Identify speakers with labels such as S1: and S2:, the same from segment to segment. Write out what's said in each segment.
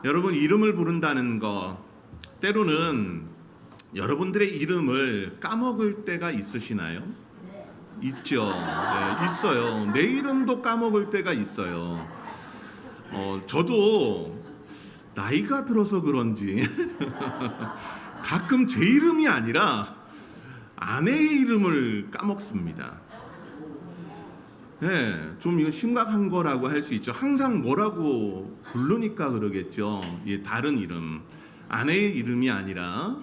S1: 여러분, 이름을 부른다는 거, 때로는 여러분들의 이름을 까먹을 때가 있으시나요? 있죠. 네, 있어요. 내 이름도 까먹을 때가 있어요. 저도 나이가 들어서 그런지 가끔 제 이름이 아니라 아내의 이름을 까먹습니다. 네, 좀 이거 심각한 거라고 할 수 있죠. 항상 뭐라고 부르니까 그러겠죠. 예, 다른 이름, 아내의 이름이 아니라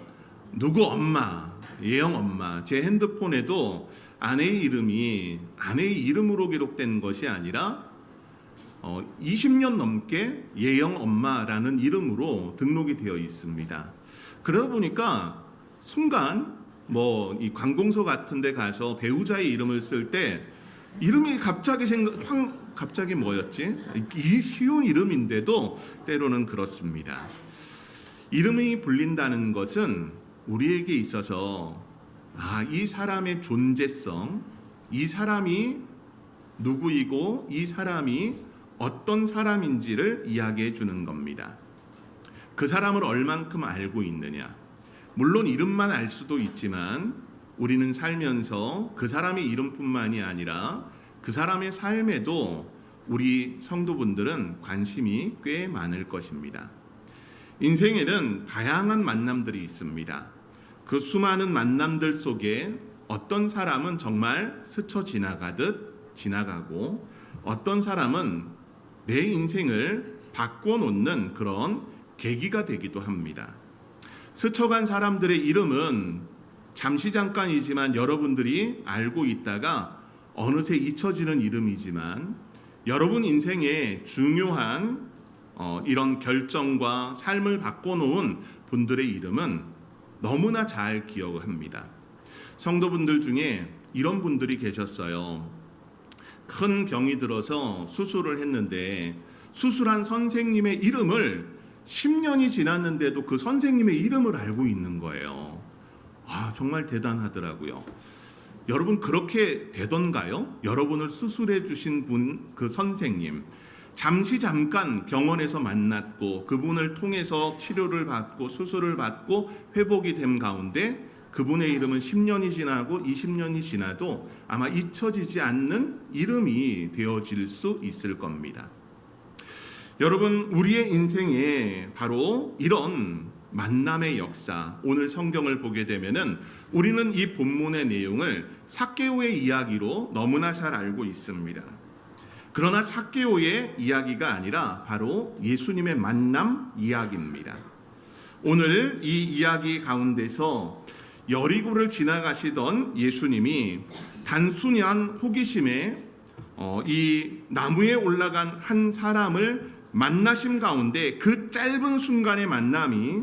S1: 누구 엄마, 예영 엄마. 제 핸드폰에도 아내의 이름이 아내의 이름으로 기록된 것이 아니라 20년 넘게 예영 엄마라는 이름으로 등록이 되어 있습니다. 그러다 보니까 순간 이 관공서 같은 데 가서 배우자의 이름을 쓸 때 이름이 갑자기 뭐였지? 이 쉬운 이름인데도 때로는 그렇습니다. 이름이 불린다는 것은 우리에게 있어서 이 사람의 존재성, 이 사람이 누구이고 이 사람이 어떤 사람인지를 이야기해 주는 겁니다. 그 사람을 얼만큼 알고 있느냐. 물론 이름만 알 수도 있지만 우리는 살면서 그 사람의 이름뿐만이 아니라 그 사람의 삶에도 우리 성도분들은 관심이 꽤 많을 것입니다. 인생에는 다양한 만남들이 있습니다. 그 수많은 만남들 속에 어떤 사람은 정말 스쳐 지나가듯 지나가고 어떤 사람은 내 인생을 바꿔놓는 그런 계기가 되기도 합니다. 스쳐간 사람들의 이름은 잠시 잠깐이지만 여러분들이 알고 있다가 어느새 잊혀지는 이름이지만 여러분 인생에 중요한 이런 결정과 삶을 바꿔놓은 분들의 이름은 너무나 잘 기억합니다. 성도분들 중에 이런 분들이 계셨어요. 큰 병이 들어서 수술을 했는데 수술한 선생님의 이름을 10년이 지났는데도 그 선생님의 이름을 알고 있는 거예요. 정말 대단하더라고요. 여러분 그렇게 되던가요? 여러분을 수술해 주신 분, 그 선생님, 잠깐 병원에서 만났고 그분을 통해서 치료를 받고 수술을 받고 회복이 된 가운데 그분의 이름은 10년이 지나고 20년이 지나도 아마 잊혀지지 않는 이름이 되어질 수 있을 겁니다. 여러분, 우리의 인생에 바로 이런 만남의 역사, 오늘 성경을 보게 되면은 우리는 이 본문의 내용을 삭개오의 이야기로 너무나 잘 알고 있습니다. 그러나 삭개오의 이야기가 아니라 바로 예수님의 만남 이야기입니다. 오늘 이 이야기 가운데서 여리고를 지나가시던 예수님이 단순한 호기심에 이 나무에 올라간 한 사람을 만나심 가운데 그 짧은 순간의 만남이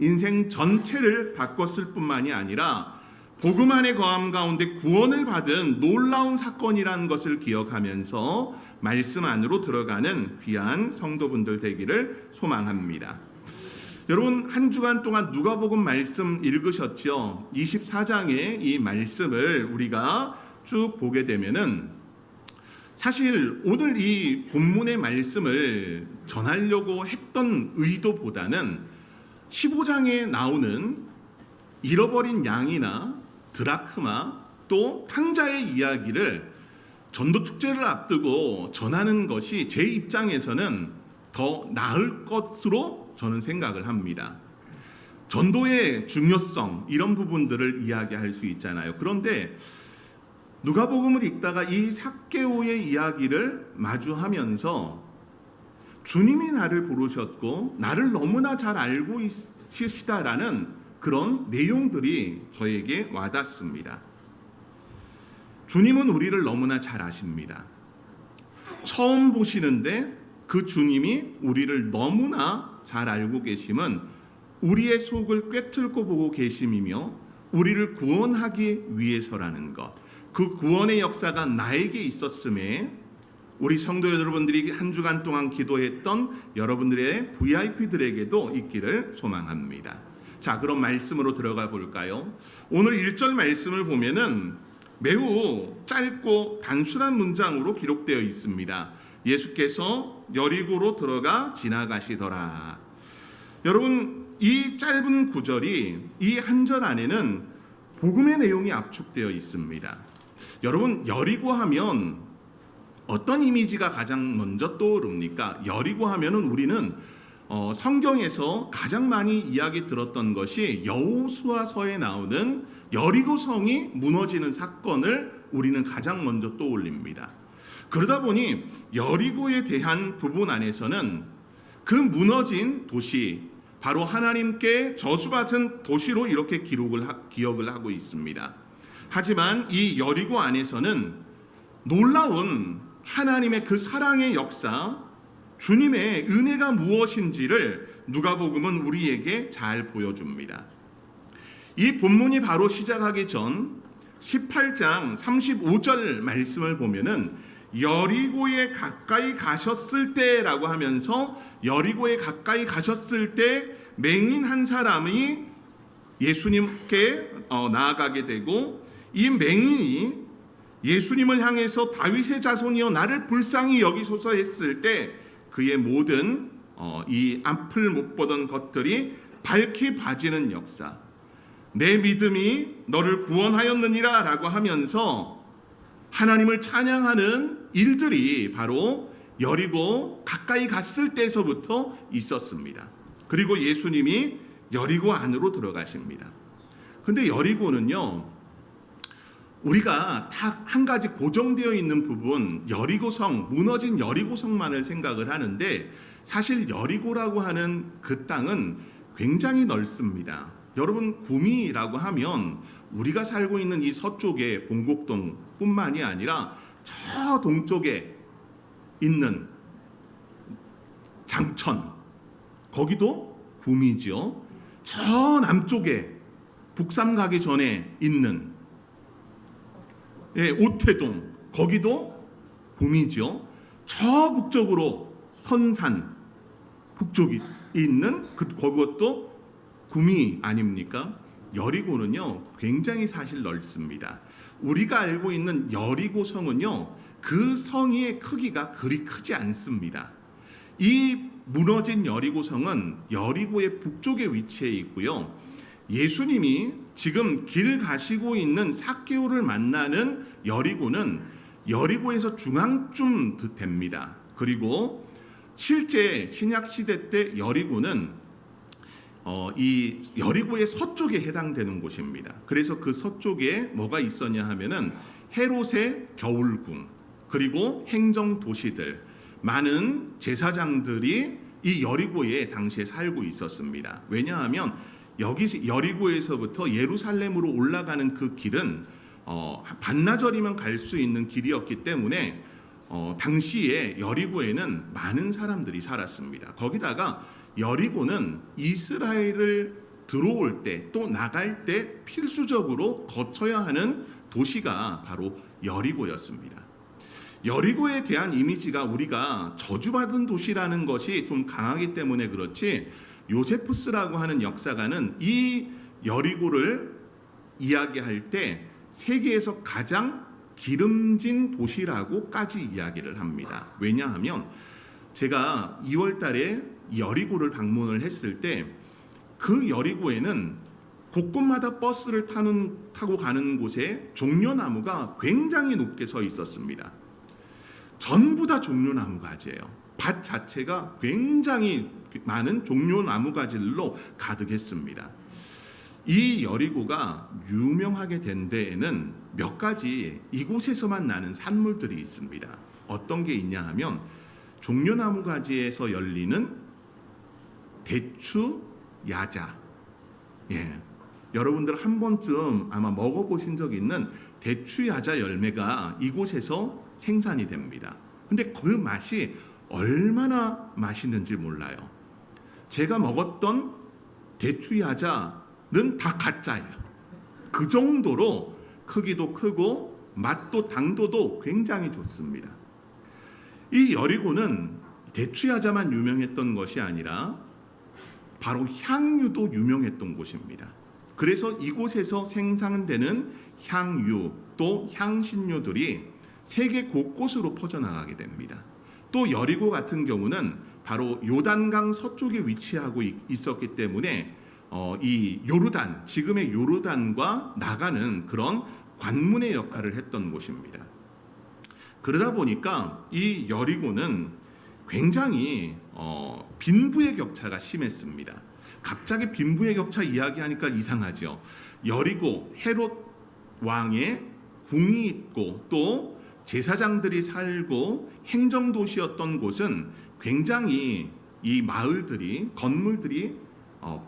S1: 인생 전체를 바꿨을 뿐만이 아니라 복음 안에 거함 가운데 구원을 받은 놀라운 사건이라는 것을 기억하면서 말씀 안으로 들어가는 귀한 성도분들 되기를 소망합니다. 여러분, 한 주간 동안 누가복음 말씀 읽으셨죠? 24장의 이 말씀을 우리가 쭉 보게 되면은 사실 오늘 이 본문의 말씀을 전하려고 했던 의도보다는 15장에 나오는 잃어버린 양이나 드라크마 또 탕자의 이야기를 전도축제를 앞두고 전하는 것이 제 입장에서는 더 나을 것으로 저는 생각을 합니다. 전도의 중요성, 이런 부분들을 이야기할 수 있잖아요. 그런데 누가복음을 읽다가 이 삭개오의 이야기를 마주하면서 주님이 나를 부르셨고 나를 너무나 잘 알고 있으시다라는 그런 내용들이 저에게 와닿습니다. 주님은 우리를 너무나 잘 아십니다. 처음 보시는데 그 주님이 우리를 너무나 잘 알고 계심은 우리의 속을 꿰뚫고 보고 계심이며 우리를 구원하기 위해서라는 것, 그 구원의 역사가 나에게 있었음에 우리 성도 여러분들이 한 주간 동안 기도했던 여러분들의 VIP들에게도 있기를 소망합니다. 자, 그럼 말씀으로 들어가 볼까요? 오늘 1절 말씀을 보면은 매우 짧고 단순한 문장으로 기록되어 있습니다. 예수께서 여리고로 들어가 지나가시더라. 여러분, 이 짧은 구절이 이 한 절 안에는 복음의 내용이 압축되어 있습니다. 여러분, 여리고 하면 어떤 이미지가 가장 먼저 떠오릅니까? 여리고 하면은 우리는 성경에서 가장 많이 이야기 들었던 것이 여호수아서에 나오는 여리고성이 무너지는 사건을 우리는 가장 먼저 떠올립니다. 그러다 보니 여리고에 대한 부분 안에서는 그 무너진 도시, 바로 하나님께 저주받은 도시로 이렇게 기억을 하고 있습니다. 하지만 이 여리고 안에서는 놀라운 하나님의 그 사랑의 역사, 주님의 은혜가 무엇인지를 누가복음은 우리에게 잘 보여줍니다. 이 본문이 바로 시작하기 전 18장 35절 말씀을 보면은 여리고에 가까이 가셨을 때라고 하면서 여리고에 가까이 가셨을 때 맹인 한 사람이 예수님께 나아가게 되고, 이 맹인이 예수님을 향해서 다윗의 자손이여 나를 불쌍히 여기소서 했을 때 그의 모든 이 앞을 못 보던 것들이 밝히 봐지는 역사, 내 믿음이 너를 구원하였느니라 라고 하면서 하나님을 찬양하는 일들이 바로 여리고 가까이 갔을 때에서부터 있었습니다. 그리고 예수님이 여리고 안으로 들어가십니다. 근데 여리고는요, 우리가 다 한 가지 고정되어 있는 부분, 여리고성, 무너진 여리고성만을 생각을 하는데, 사실 여리고라고 하는 그 땅은 굉장히 넓습니다. 여러분, 구미라고 하면 우리가 살고 있는 이 서쪽의 봉곡동뿐만이 아니라 저 동쪽에 있는 장천, 거기도 구미죠. 저 남쪽에 북삼 가기 전에 있는 오태동, 거기도 구미죠. 저 북쪽으로 선산 북쪽이 있는 그것도 구미 아닙니까? 여리고는요 굉장히 사실 넓습니다. 우리가 알고 있는 여리고성은요 그 성의 크기가 그리 크지 않습니다. 이 무너진 여리고성은 여리고의 북쪽에 위치해 있고요, 예수님이 지금 길 가시고 있는 삭개오를 만나는 여리고는 여리고에서 중앙쯤 됩니다. 그리고 실제 신약 시대 때 여리고는 이 여리고의 서쪽에 해당되는 곳입니다. 그래서 그 서쪽에 뭐가 있었냐 하면은 헤롯의 겨울궁, 그리고 행정 도시들, 많은 제사장들이 이 여리고에 당시에 살고 있었습니다. 왜냐하면 여기 여리고에서부터 예루살렘으로 올라가는 그 길은 반나절이면 갈 수 있는 길이었기 때문에 당시에 여리고에는 많은 사람들이 살았습니다. 거기다가 여리고는 이스라엘을 들어올 때 또 나갈 때 필수적으로 거쳐야 하는 도시가 바로 여리고였습니다. 여리고에 대한 이미지가 우리가 저주받은 도시라는 것이 좀 강하기 때문에 그렇지, 요세푸스라고 하는 역사가는 이 여리고를 이야기할 때 세계에서 가장 기름진 도시라고까지 이야기를 합니다. 왜냐하면 제가 2월 달에 여리고를 방문을 했을 때 그 여리고에는 곳곳마다 버스를 타고 가는 곳에 종려나무가 굉장히 높게 서 있었습니다. 전부 다 종려나무 가지예요. 밭 자체가 굉장히 많은 종려나무 가지로 가득했습니다. 이 여리고가 유명하게 된 데에는 몇 가지 이곳에서만 나는 산물들이 있습니다. 어떤 게 있냐 하면 종려나무 가지에서 열리는 대추 야자. 여러분들 한 번쯤 아마 먹어보신 적 있는 대추 야자 열매가 이곳에서 생산이 됩니다. 근데 그 맛이 얼마나 맛있는지 몰라요. 제가 먹었던 대추 야자는 다 가짜예요. 그 정도로 크기도 크고 맛도 당도도 굉장히 좋습니다. 이 여리고는 대추 야자만 유명했던 것이 아니라 바로 향유도 유명했던 곳입니다. 그래서 이곳에서 생산되는 향유 또 향신료들이 세계 곳곳으로 퍼져나가게 됩니다. 또 여리고 같은 경우는 바로 요단강 서쪽에 위치하고 있었기 때문에 이 요르단, 지금의 요르단과 나가는 그런 관문의 역할을 했던 곳입니다. 그러다 보니까 이 여리고는 굉장히 빈부의 격차가 심했습니다. 갑자기 빈부의 격차 이야기하니까 이상하죠. 여리고 헤롯 왕의 궁이 있고 또 제사장들이 살고 행정도시였던 곳은 굉장히 이 마을들이 건물들이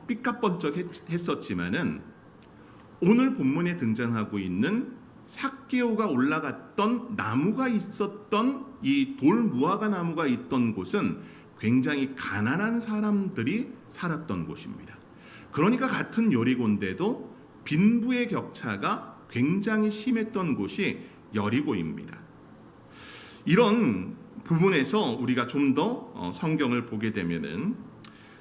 S1: 삐까번쩍했었지만은 오늘 본문에 등장하고 있는 삭개오가 올라갔던 나무가 있었던 이 돌무화과 나무가 있던 곳은 굉장히 가난한 사람들이 살았던 곳입니다. 그러니까 같은 여리고인데도 빈부의 격차가 굉장히 심했던 곳이 여리고입니다. 이런 부분에서 우리가 좀 더 성경을 보게 되면은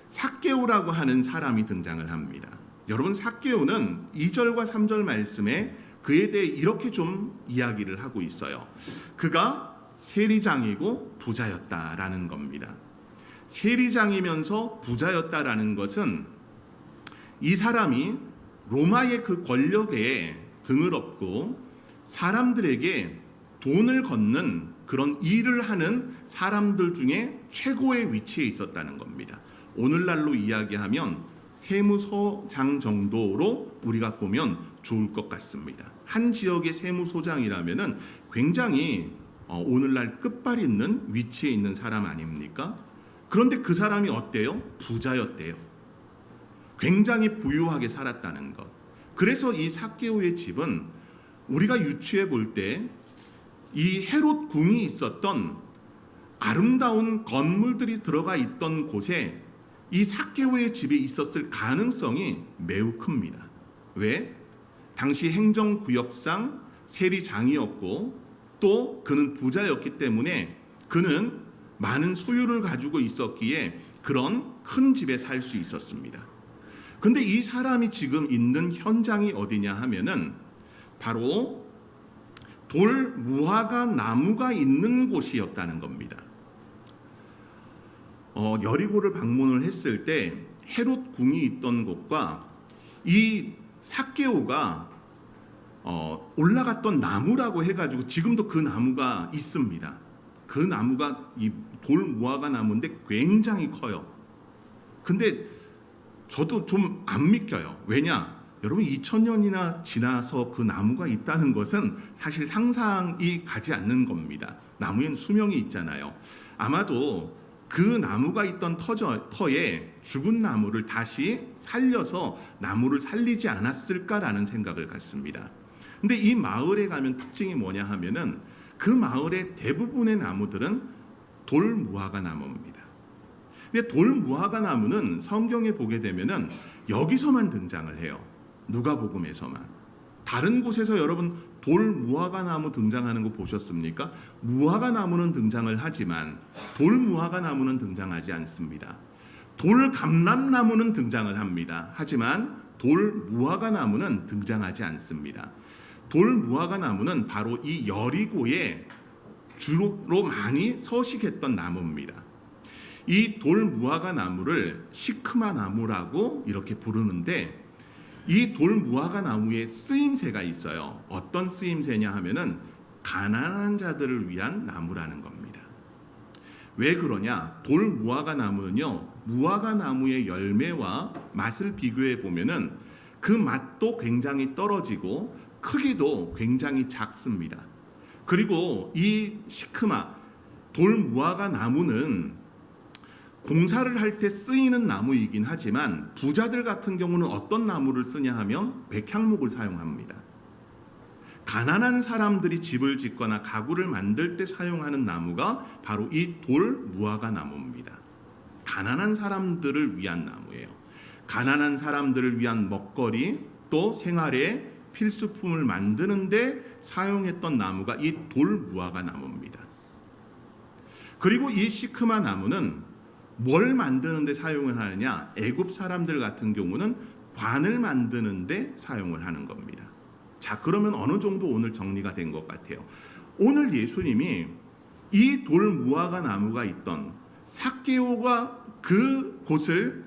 S1: 삭개오라고 하는 사람이 등장을 합니다. 여러분, 삭개오는 2절과 3절 말씀에 그에 대해 이렇게 좀 이야기를 하고 있어요. 그가 세리장이고 부자였다라는 겁니다. 세리장이면서 부자였다라는 것은 이 사람이 로마의 그 권력에 등을 업고 사람들에게 돈을 걷는 그런 일을 하는 사람들 중에 최고의 위치에 있었다는 겁니다. 오늘날로 이야기하면 세무서장 정도로 우리가 보면 좋을 것 같습니다. 한 지역의 세무소장이라면은 굉장히 오늘날 끝발 있는 위치에 있는 사람 아닙니까? 그런데 그 사람이 어때요? 부자였대요. 굉장히 부유하게 살았다는 것. 그래서 이 삭개오의 집은 우리가 유추해 볼 때 이 헤롯 궁이 있었던 아름다운 건물들이 들어가 있던 곳에 이 삭개오의 집이 있었을 가능성이 매우 큽니다. 왜? 당시 행정구역상 세리장이었고 또 그는 부자였기 때문에 그는 많은 소유를 가지고 있었기에 그런 큰 집에 살 수 있었습니다. 근데 이 사람이 지금 있는 현장이 어디냐 하면은 바로 돌무화과 나무가 있는 곳이었다는 겁니다. 여리고를 방문을 했을 때 헤롯 궁이 있던 곳과 이 삭개오가 올라갔던 나무라고 해가지고 지금도 그 나무가 있습니다. 그 나무가 이 돌무화과 나무인데 굉장히 커요. 근데 저도 좀 안 믿겨요. 왜냐? 여러분 2000년이나 지나서 그 나무가 있다는 것은 사실 상상이 가지 않는 겁니다. 나무에는 수명이 있잖아요. 아마도 그 나무가 있던 터에 죽은 나무를 다시 살려서 나무를 살리지 않았을까라는 생각을 갖습니다. 근데 이 마을에 가면 특징이 뭐냐 하면은 그 마을의 대부분의 나무들은 돌무화과 나무입니다. 근데 돌무화과 나무는 성경에 보게 되면은 여기서만 등장을 해요. 누가복음에서만. 다른 곳에서 여러분 돌무화과 나무 등장하는 거 보셨습니까? 무화과 나무는 등장을 하지만 돌무화과 나무는 등장하지 않습니다. 돌감람나무는 등장을 합니다. 하지만 돌무화과 나무는 등장하지 않습니다. 돌무화과 나무는 바로 이 여리고에 주로 많이 서식했던 나무입니다. 이 돌무화과 나무를 시크마 나무라고 이렇게 부르는데 이 돌무화과 나무에 쓰임새가 있어요. 어떤 쓰임새냐 하면은 가난한 자들을 위한 나무라는 겁니다. 왜 그러냐? 돌무화과 나무는요, 무화과 나무의 열매와 맛을 비교해 보면은 그 맛도 굉장히 떨어지고 크기도 굉장히 작습니다. 그리고 이 시크마 돌무화과 나무는 공사를 할 때 쓰이는 나무이긴 하지만 부자들 같은 경우는 어떤 나무를 쓰냐 하면 백향목을 사용합니다. 가난한 사람들이 집을 짓거나 가구를 만들 때 사용하는 나무가 바로 이 돌무화과 나무입니다. 가난한 사람들을 위한 나무예요. 가난한 사람들을 위한 먹거리 또 생활의 필수품을 만드는데 사용했던 나무가 이 돌무화과 나무입니다. 그리고 이 시크마 나무는 뭘 만드는데 사용을 하느냐? 애굽 사람들 같은 경우는 관을 만드는데 사용을 하는 겁니다. 자, 그러면 어느 정도 오늘 정리가 된 것 같아요. 오늘 예수님이 이 돌무화과 나무가 있던 삭개오가 그 곳을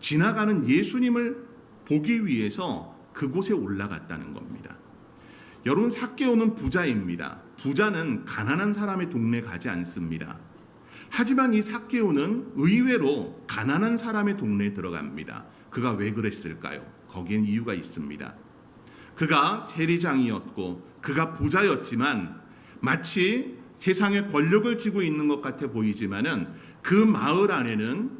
S1: 지나가는 예수님을 보기 위해서 그곳에 올라갔다는 겁니다. 여러분, 삭개오는 부자입니다. 부자는 가난한 사람의 동네 가지 않습니다. 하지만 이 삭개오는 의외로 가난한 사람의 동네에 들어갑니다. 그가 왜 그랬을까요? 거기엔 이유가 있습니다. 그가 세리장이었고 그가 부자였지만 마치 세상에 권력을 쥐고 있는 것 같아 보이지만은 그 마을 안에는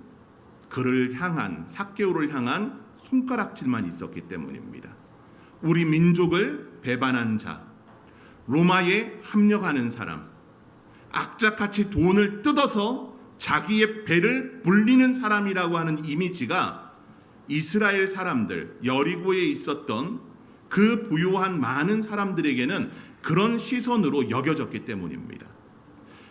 S1: 그를 향한, 삭개오를 향한 손가락질만 있었기 때문입니다. 우리 민족을 배반한 자, 로마에 합력하는 사람, 악착같이 돈을 뜯어서 자기의 배를 불리는 사람이라고 하는 이미지가 이스라엘 사람들, 여리고에 있었던 그 부유한 많은 사람들에게는 그런 시선으로 여겨졌기 때문입니다.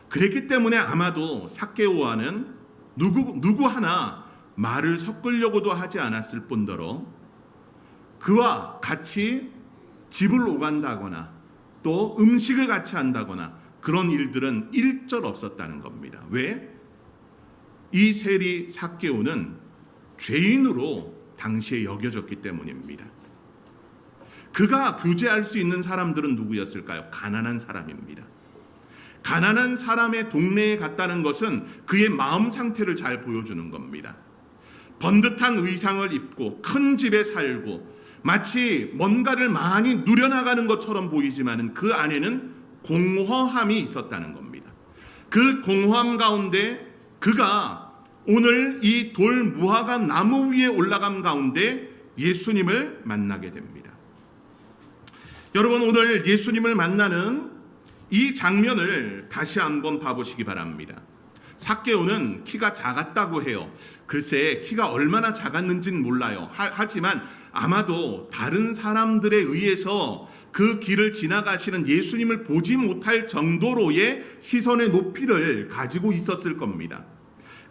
S1: 그랬기 때문에 아마도 삭개오와는 누구 하나 말을 섞으려고도 하지 않았을 뿐더러 그와 같이 집을 오간다거나 또 음식을 같이 한다거나 그런 일들은 일절 없었다는 겁니다. 왜? 이 세리 삭개오는 죄인으로 당시에 여겨졌기 때문입니다. 그가 교제할 수 있는 사람들은 누구였을까요? 가난한 사람입니다. 가난한 사람의 동네에 갔다는 것은 그의 마음 상태를 잘 보여주는 겁니다. 번듯한 의상을 입고 큰 집에 살고 마치 뭔가를 많이 누려나가는 것처럼 보이지만 그 안에는 공허함이 있었다는 겁니다. 그 공허함 가운데 그가 오늘 이 돌 무화과 나무 위에 올라간 가운데 예수님을 만나게 됩니다. 여러분, 오늘 예수님을 만나는 이 장면을 다시 한번 봐보시기 바랍니다. 삭개오는 키가 작았다고 해요. 글쎄 키가 얼마나 작았는지는 몰라요. 하지만 아마도 다른 사람들에 의해서 그 길을 지나가시는 예수님을 보지 못할 정도로의 시선의 높이를 가지고 있었을 겁니다.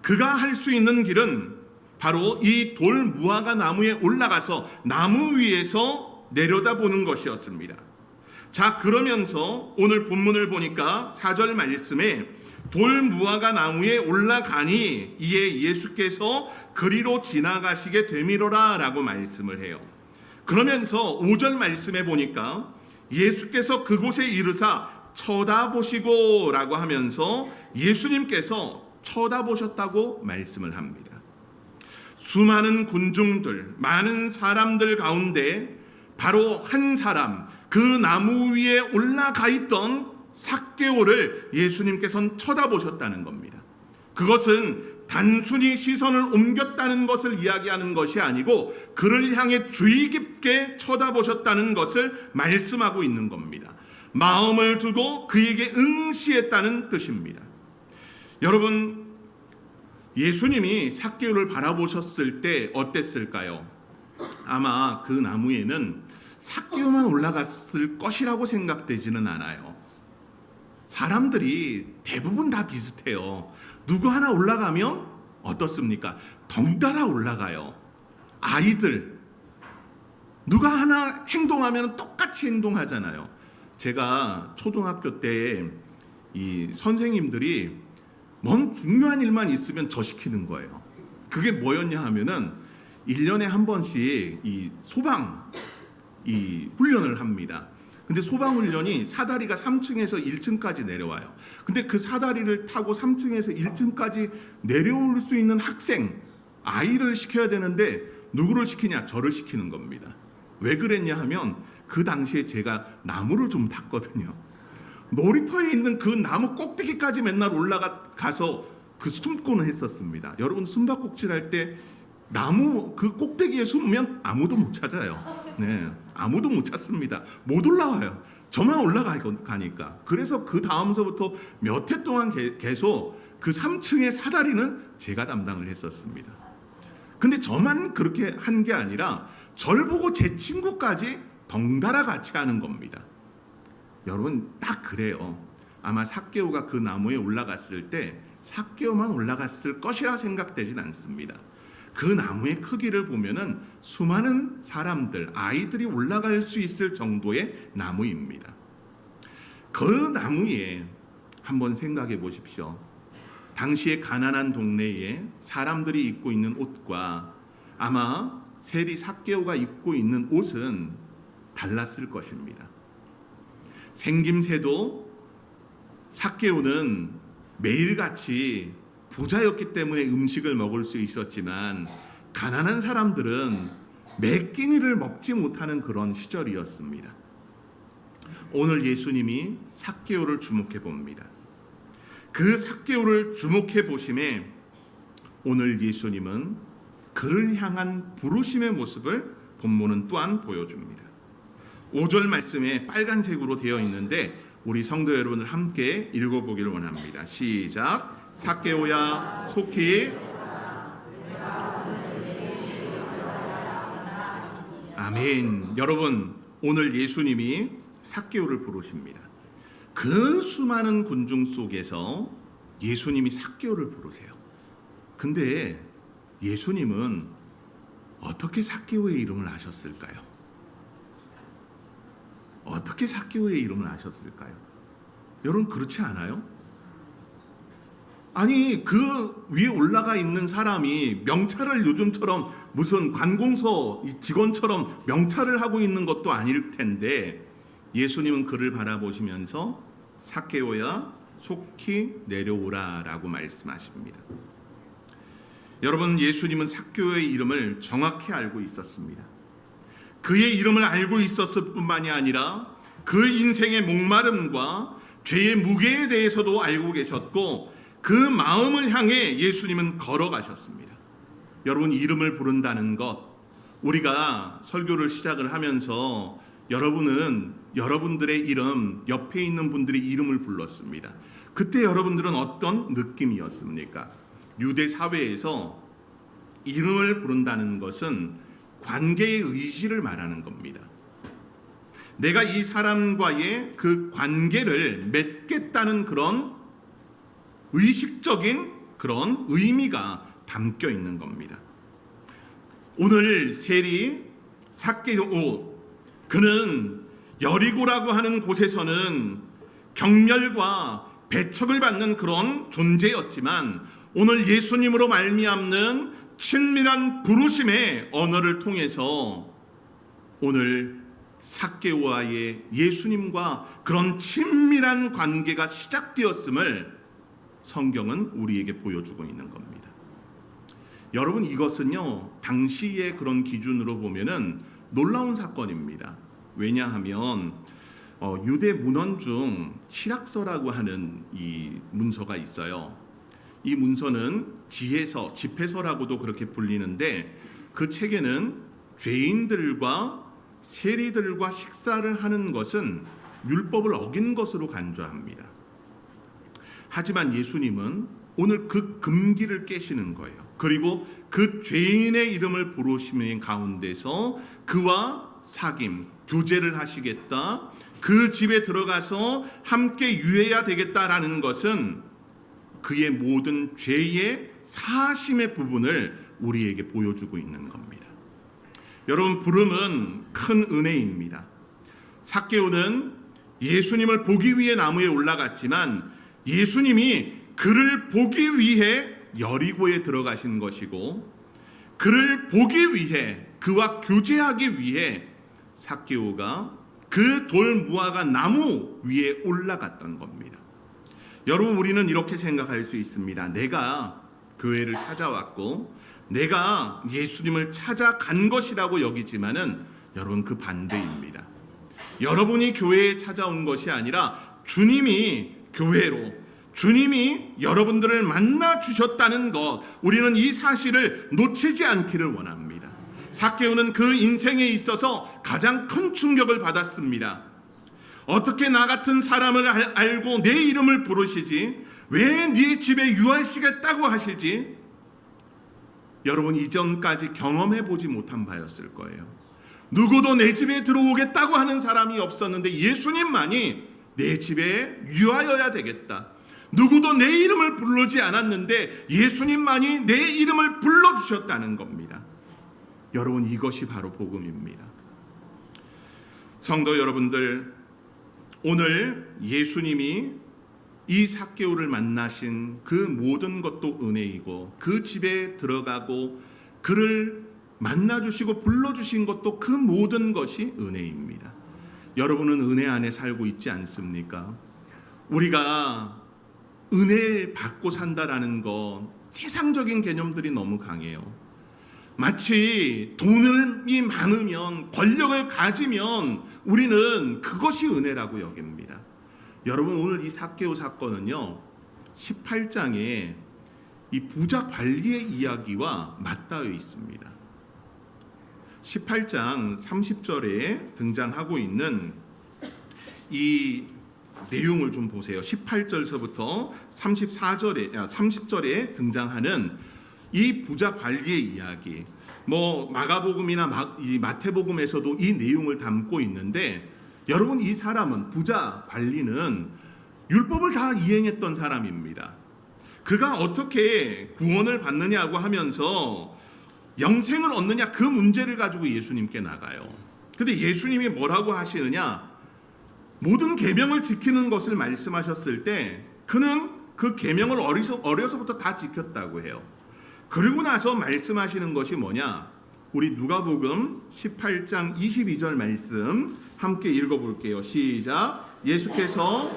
S1: 그가 할 수 있는 길은 바로 이 돌 무화과 나무에 올라가서 나무 위에서 내려다보는 것이었습니다. 자, 그러면서 오늘 본문을 보니까 4절 말씀에 돌 무화과 나무에 올라가니 이에 예수께서 그리로 지나가시게 되미로라 라고 말씀을 해요. 그러면서 5절 말씀에 보니까 예수께서 그곳에 이르사 쳐다보시고 라고 하면서 예수님께서 쳐다보셨다고 말씀을 합니다. 수많은 군중들, 많은 사람들 가운데 바로 한 사람, 그 나무 위에 올라가 있던 삭개오를 예수님께서는 쳐다보셨다는 겁니다. 그것은 단순히 시선을 옮겼다는 것을 이야기하는 것이 아니고 그를 향해 주의 깊게 쳐다보셨다는 것을 말씀하고 있는 겁니다. 마음을 두고 그에게 응시했다는 뜻입니다. 여러분, 예수님이 삭개오를 바라보셨을 때 어땠을까요? 아마 그 나무에는 삭개오만 올라갔을 것이라고 생각되지는 않아요. 사람들이 대부분 다 비슷해요. 누구 하나 올라가면 어떻습니까? 덩달아 올라가요. 아이들 누가 하나 행동하면 똑같이 행동하잖아요. 제가 초등학교 때 이 선생님들이 뭔 중요한 일만 있으면 저 시키는 거예요. 그게 뭐였냐 하면은 1년에 한 번씩 이 소방 이 훈련을 합니다. 근데 소방 훈련이 사다리가 3층에서 1층까지 내려와요. 근데 그 사다리를 타고 3층에서 1층까지 내려올 수 있는 학생, 아이를 시켜야 되는데 누구를 시키냐? 저를 시키는 겁니다. 왜 그랬냐 하면 그 당시에 제가 나무를 좀 탔거든요. 놀이터에 있는 그 나무 꼭대기까지 맨날 올라가서 그 숨고는 했었습니다. 여러분, 숨바꼭질 할 때 나무 그 꼭대기에 숨으면 아무도 못 찾아요. 네, 아무도 못 찾습니다. 못 올라와요. 저만 올라가니까. 그래서 그 다음서부터 몇 해 동안 계속 그 3층의 사다리는 제가 담당을 했었습니다. 근데 저만 그렇게 한 게 아니라 절 보고 제 친구까지 덩달아 같이 하는 겁니다. 여러분, 딱 그래요. 아마 삭개오가 그 나무에 올라갔을 때 삭개오만 올라갔을 것이라 생각되진 않습니다. 그 나무의 크기를 보면은 수많은 사람들, 아이들이 올라갈 수 있을 정도의 나무입니다. 그 나무에 한번 생각해 보십시오. 당시의 가난한 동네에 사람들이 입고 있는 옷과 아마 세리 삭개오가 입고 있는 옷은 달랐을 것입니다. 생김새도 삭개오는 매일같이 부자였기 때문에 음식을 먹을 수 있었지만 가난한 사람들은 매 끼니를 먹지 못하는 그런 시절이었습니다. 오늘 예수님이 삭개오를 주목해 봅니다. 그 삭개오를 주목해 보심에 오늘 예수님은 그를 향한 부르심의 모습을 본문은 또한 보여줍니다. 5절 말씀에 빨간색으로 되어 있는데 우리 성도 여러분들 함께 읽어보기를 원합니다. 시작. 삭개오야 속히 아멘. 여러분, 오늘 예수님이 삭개오를 부르십니다. 그 수많은 군중 속에서 예수님이 삭개오를 부르세요. 근데 예수님은 어떻게 삭개오의 이름을 아셨을까요? 어떻게 삭개오의 이름을 아셨을까요? 여러분, 그렇지 않아요? 아니, 그 위에 올라가 있는 사람이 명찰을 요즘처럼 무슨 관공서 직원처럼 명찰을 하고 있는 것도 아닐 텐데 예수님은 그를 바라보시면서 삭개오야 속히 내려오라 라고 말씀하십니다. 여러분, 예수님은 삭개오의 이름을 정확히 알고 있었습니다. 그의 이름을 알고 있었을 뿐만이 아니라 그 인생의 목마름과 죄의 무게에 대해서도 알고 계셨고 그 마음을 향해 예수님은 걸어가셨습니다. 여러분, 이름을 부른다는 것, 우리가 설교를 시작을 하면서 여러분은 여러분들의 이름, 옆에 있는 분들의 이름을 불렀습니다. 그때 여러분들은 어떤 느낌이었습니까? 유대 사회에서 이름을 부른다는 것은 관계의 의지를 말하는 겁니다. 내가 이 사람과의 그 관계를 맺겠다는 그런 의식적인 그런 의미가 담겨 있는 겁니다. 오늘 세리 삭개오, 그는 여리고라고 하는 곳에서는 경멸과 배척을 받는 그런 존재였지만 오늘 예수님으로 말미암는 친밀한 부르심의 언어를 통해서 오늘 삭개오와의 예수님과 그런 친밀한 관계가 시작되었음을 성경은 우리에게 보여주고 있는 겁니다. 여러분, 이것은요 당시의 그런 기준으로 보면은 놀라운 사건입니다. 왜냐하면 유대 문헌 중 실학서라고 하는 이 문서가 있어요. 이 문서는 지혜서, 집회서라고도 그렇게 불리는데 그 책에는 죄인들과 세리들과 식사를 하는 것은 율법을 어긴 것으로 간주합니다. 하지만 예수님은 오늘 그 금기를 깨시는 거예요. 그리고 그 죄인의 이름을 부르시는 가운데서 그와 사귐, 교제를 하시겠다, 그 집에 들어가서 함께 유해야 되겠다라는 것은 그의 모든 죄의 사심의 부분을 우리에게 보여주고 있는 겁니다. 여러분, 부름은 큰 은혜입니다. 삭개오는 예수님을 보기 위해 나무에 올라갔지만 예수님이 그를 보기 위해 여리고에 들어가신 것이고 그를 보기 위해, 그와 교제하기 위해 삭개오가 그 돌 무화과 나무 위에 올라갔던 겁니다. 여러분, 우리는 이렇게 생각할 수 있습니다. 내가 교회를 찾아왔고 내가 예수님을 찾아간 것이라고 여기지만은 여러분, 그 반대입니다. 여러분이 교회에 찾아온 것이 아니라 주님이 교회로, 주님이 여러분들을 만나 주셨다는 것, 우리는 이 사실을 놓치지 않기를 원합니다. 삭개오는 그 인생에 있어서 가장 큰 충격을 받았습니다. 어떻게 나 같은 사람을 알고 내 이름을 부르시지? 왜 네 집에 유하시겠다고 하시지? 여러분, 이전까지 경험해 보지 못한 바였을 거예요. 누구도 내 집에 들어오겠다고 하는 사람이 없었는데 예수님만이 내 집에 유하여야 되겠다. 누구도 내 이름을 부르지 않았는데 예수님만이 내 이름을 불러주셨다는 겁니다. 여러분, 이것이 바로 복음입니다. 성도 여러분들, 오늘 예수님이 이 삭개오를 만나신 그 모든 것도 은혜이고, 그 집에 들어가고 그를 만나주시고 불러주신 것도 그 모든 것이 은혜입니다. 여러분은 은혜 안에 살고 있지 않습니까? 우리가 은혜 받고 산다라는 것, 세상적인 개념들이 너무 강해요. 마치 돈이 많으면, 권력을 가지면 우리는 그것이 은혜라고 여깁니다. 여러분, 오늘 이 삭개오 사건은요, 18장에 이 부자 관리의 이야기와 맞닿아 있습니다. 18장 30절에 등장하고 있는 이 내용을 좀 보세요. 18절서부터 30절에 등장하는 이 부자 관리의 이야기. 마가복음이나 마태복음에서도 이 내용을 담고 있는데, 여러분, 이 사람은, 부자 관리는 율법을 다 이행했던 사람입니다. 그가 어떻게 구원을 받느냐고 하면서 영생을 얻느냐, 그 문제를 가지고 예수님께 나가요. 근데 예수님이 뭐라고 하시느냐? 모든 계명을 지키는 것을 말씀하셨을 때 그는 그 계명을 어려서부터 다 지켰다고 해요. 그리고 나서 말씀하시는 것이 뭐냐? 우리 누가복음 18장 22절 말씀 함께 읽어볼게요. 시작. 예수께서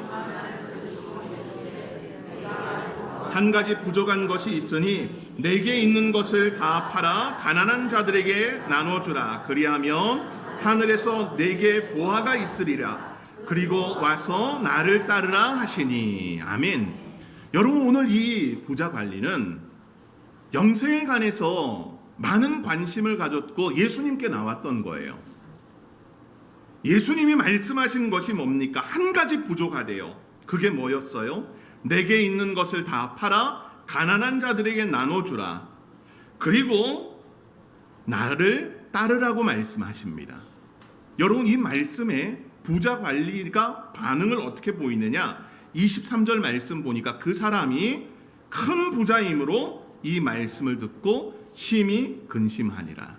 S1: 한 가지 부족한 것이 있으니 내게 있는 것을 다 팔아 가난한 자들에게 나눠주라. 그리하면 하늘에서 내게 보화가 있으리라. 그리고 와서 나를 따르라 하시니. 아멘. 여러분, 오늘 이 부자 관리는 영생에 관해서 많은 관심을 가졌고 예수님께 나왔던 거예요. 예수님이 말씀하신 것이 뭡니까? 한 가지 부족하대요. 그게 뭐였어요? 내게 있는 것을 다 팔아 가난한 자들에게 나눠주라. 그리고 나를 따르라고 말씀하십니다. 여러분, 이 말씀에 부자 관리가 반응을 어떻게 보이느냐? 23절 말씀 보니까 그 사람이 큰 부자이므로 이 말씀을 듣고 심히 근심하니라.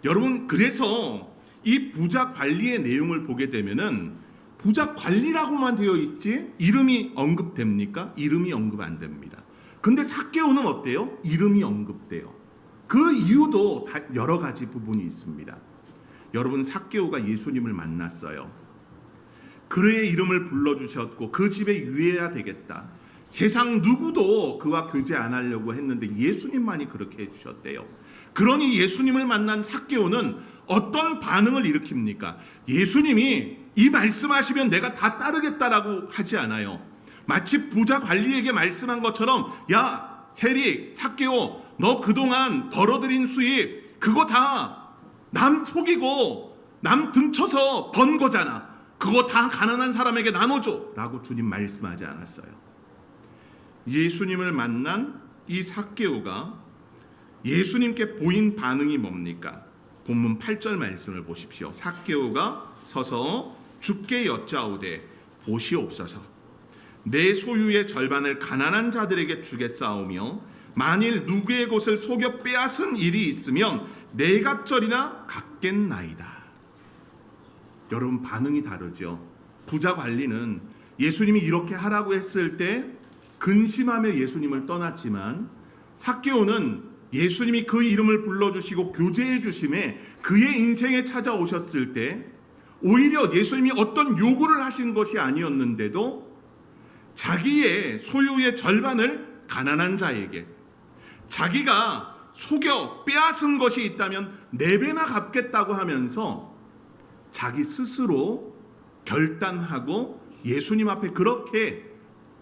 S1: 여러분, 그래서 이 부자 관리의 내용을 보게 되면은 부자 관리라고만 되어 있지 이름이 언급됩니까? 이름이 언급 안 됩니다. 근데 삭개오는 어때요? 이름이 언급돼요. 그 이유도 다 여러 가지 부분이 있습니다. 여러분, 삭개오가 예수님을 만났어요. 그의 이름을 불러주셨고 그 집에 유해야 되겠다. 세상 누구도 그와 교제 안 하려고 했는데 예수님만이 그렇게 해주셨대요. 그러니 예수님을 만난 삭개오는 어떤 반응을 일으킵니까? 예수님이 이 말씀하시면 내가 다 따르겠다라고 하지 않아요. 마치 부자 관리에게 말씀한 것처럼, 야 세리, 삭개오, 너 그동안 벌어들인 수입 그거 다 남 속이고 남 등쳐서 번 거잖아. 그거 다 가난한 사람에게 나눠줘 라고 주님 말씀하지 않았어요. 예수님을 만난 이 삭개오가 예수님께 보인 반응이 뭡니까? 본문 8절 말씀을 보십시오. 삭개오가 서서 주께 여짜오되 보시옵소서. 내 소유의 절반을 가난한 자들에게 주겠사오며 만일 누구의 곳을 속여 빼앗은 일이 있으면 네 갑절이나 갚겠나이다. 여러분, 반응이 다르죠. 부자 관리는 예수님이 이렇게 하라고 했을 때 근심하며 예수님을 떠났지만, 삭개오는 예수님이 그 이름을 불러주시고 교제해 주심에 그의 인생에 찾아오셨을 때 오히려 예수님이 어떤 요구를 하신 것이 아니었는데도 자기의 소유의 절반을 가난한 자에게, 자기가 속여 빼앗은 것이 있다면 4배나 갚겠다고 하면서 자기 스스로 결단하고 예수님 앞에 그렇게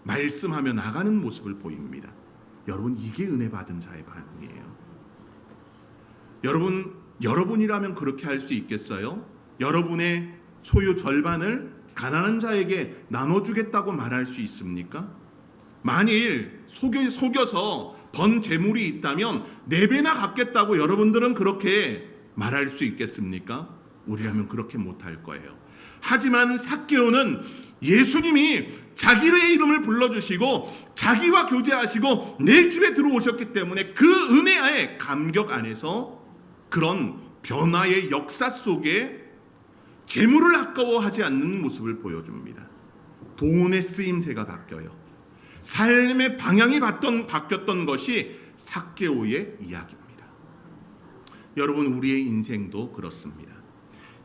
S1: 말씀하며 나가는 모습을 보입니다. 여러분, 이게 은혜 받은 자의 반응이에요. 여러분이라면 그렇게 할 수 있겠어요? 여러분의 소유 절반을 가난한 자에게 나눠주겠다고 말할 수 있습니까? 만일 속여서 번 재물이 있다면 4배나 갚겠다고 여러분들은 그렇게 말할 수 있겠습니까? 우리라면 그렇게 못할 거예요. 하지만 삭개오는 예수님이 자기의 이름을 불러주시고 자기와 교제하시고 내 집에 들어오셨기 때문에 그 은혜의 감격 안에서 그런 변화의 역사 속에 재물을 아까워하지 않는 모습을 보여줍니다. 돈의 쓰임새가 바뀌어요. 삶의 방향이 바뀌었던 것이 삭개오의 이야기입니다. 여러분, 우리의 인생도 그렇습니다.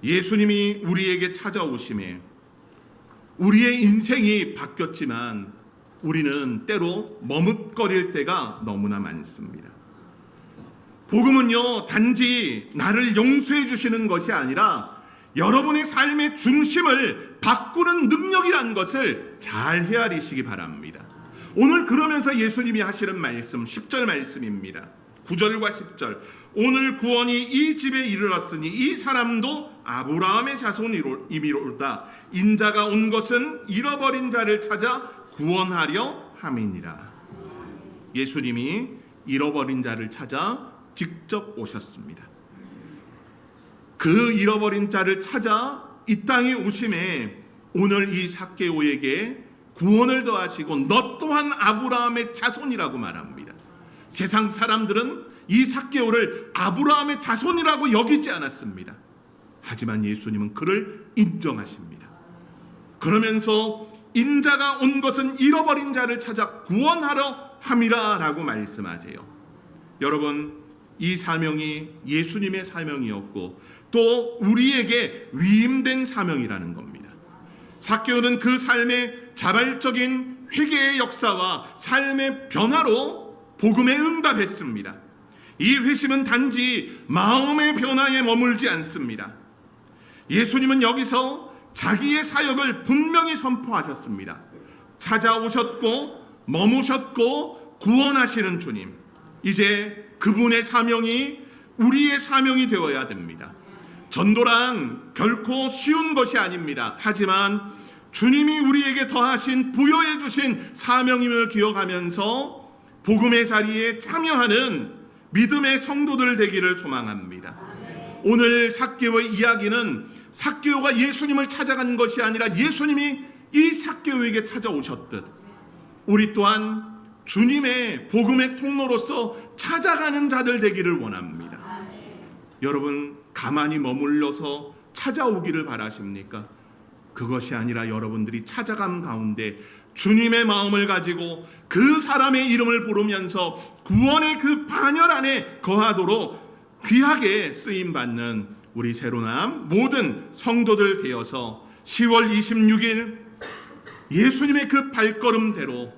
S1: 예수님이 우리에게 찾아오심에 우리의 인생이 바뀌었지만 우리는 때로 머뭇거릴 때가 너무나 많습니다. 복음은요, 단지 나를 용서해 주시는 것이 아니라 여러분의 삶의 중심을 바꾸는 능력이라는 것을 잘 헤아리시기 바랍니다. 오늘 그러면서 예수님이 하시는 말씀 10절 말씀입니다. 9절과 10절. 오늘 구원이 이 집에 이르렀으니 이 사람도 아브라함의 자손이로다. 인자가 온 것은 잃어버린 자를 찾아 구원하려 함이니라. 예수님이 잃어버린 자를 찾아 직접 오셨습니다. 그 잃어버린 자를 찾아 이 땅에 오심에 오늘 이 삭개오에게 구원을 더하시고 너 또한 아브라함의 자손이라고 말합니다. 세상 사람들은 이 삭개오를 아브라함의 자손이라고 여기지 않았습니다. 하지만 예수님은 그를 인정하십니다. 그러면서 인자가 온 것은 잃어버린 자를 찾아 구원하려 함이라 라고 말씀하세요. 여러분, 이 사명이 예수님의 사명이었고 또 우리에게 위임된 사명이라는 겁니다. 삭개오는 그 삶의 자발적인 회개의 역사와 삶의 변화로 복음에 응답했습니다. 이 회심은 단지 마음의 변화에 머물지 않습니다. 예수님은 여기서 자기의 사역을 분명히 선포하셨습니다. 찾아오셨고 머무셨고 구원하시는 주님, 이제 그분의 사명이 우리의 사명이 되어야 됩니다. 전도란 결코 쉬운 것이 아닙니다. 하지만 주님이 우리에게 더하신 부여해 주신 사명임을 기억하면서 복음의 자리에 참여하는 믿음의 성도들 되기를 소망합니다. 오늘 삭개오의 이야기는 삭개오가 예수님을 찾아간 것이 아니라 예수님이 이 삭개오에게 찾아오셨듯 우리 또한 주님의 복음의 통로로서 찾아가는 자들 되기를 원합니다. 여러분, 가만히 머물러서 찾아오기를 바라십니까? 그것이 아니라 여러분들이 찾아감 가운데 주님의 마음을 가지고 그 사람의 이름을 부르면서 구원의 그 반열 안에 거하도록 귀하게 쓰임받는 우리 새로남 모든 성도들 되어서 10월 26일 예수님의 그 발걸음대로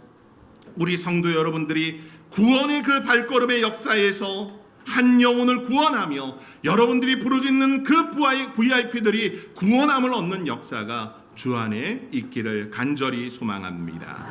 S1: 우리 성도 여러분들이 구원의 그 발걸음의 역사에서 한 영혼을 구원하며 여러분들이 부르짖는 그 VIP들이 구원함을 얻는 역사가 주 안에 있기를 간절히 소망합니다.